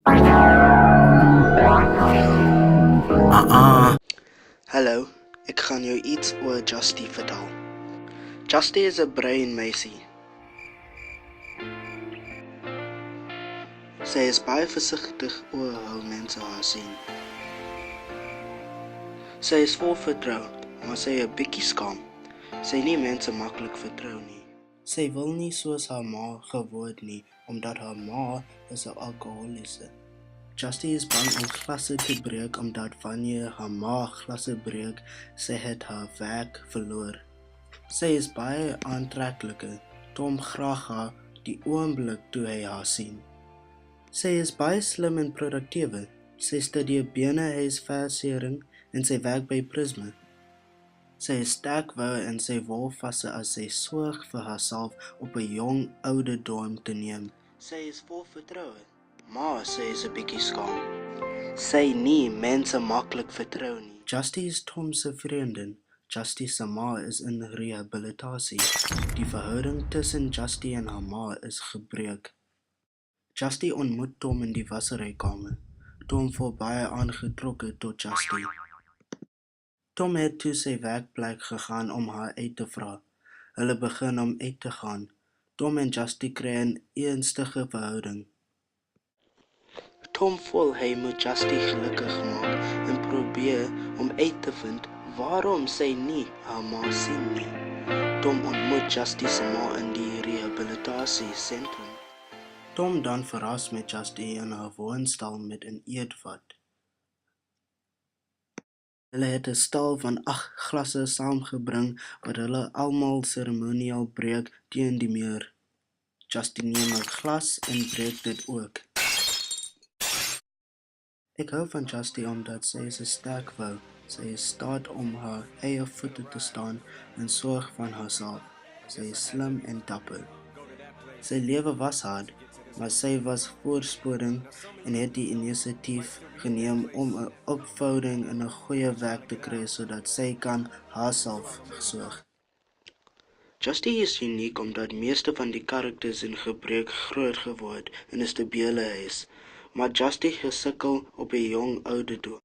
Hallo, ek gaan jou iets oor Justy vertel. Justy is 'n breinmeisie. Sy is baie versigtig oor hoe mense haar sien. Sy is vol vertrou, maar sy is 'n bietjie skaam. Sy nie mense maklik vertrou nie. Sy wil nie soos haar ma geword nie, omdat haar ma is 'n alkoholiese. Justy is bang om glasse te breek omdat wanneer haar ma glasse breek, sy het haar werk verloor. Sy is baie aantreklik. Tom graag haar die oomblik toe hy haar sien. Sy is baie slim en produktiewe. Sy studeer beenhuisversering en sy werk by Prisma. Sy is sterk-wou en sy wolvasse as sy sorg vir haarself op 'n jong ouderdom te neem. Sy is vol vertroue, maar sy is 'n bietjie skaam. Sy nie mense maklik vertrou nie. Justy is Tom se vriendin. Justy se ma is in rehabilitasie. Die verhouding tussen Justy en haar ma is gebreek. Justy ontmoet Tom in die wasserykamer. Tom voel baie aangetrokke tot Justy. Tom het toe sy werkplek gegaan om haar uit te vra. Hulle begin om uit te gaan. Tom en Justy kry 'n ernstige verhouding. Tom voel hy moet Justy gelukkig maak en probeer om uit te vind waarom sy nie haar ma sien nie. Tom ontmoet Justy se ma in die rehabilitasiesentrum. Tom dan verras met Justy in haar woonstel met 'n eetvat. Hulle het 'n stal van 8 glasse saamgebring wat hulle almal seremonieel breek teen die muur. Justy neem 'n glas en breek dit ook. Ek hou van Justy omdat sy is 'n sterk vrou. Sy is staat om haar eie voete te staan en sorg van haarself. Sy is slim en dapper. Sy lewe was hard, maar sy was voorspoedig en het die inisiatief geneem om 'n opvoeding en 'n goeie werk te kry sodat sy kan haarself sorg. Justy is uniek omdat meeste van die karakters in Gebreek groot geword in 'n stabiele huis, maar Justy gesukkel op 'n jong ouderdom.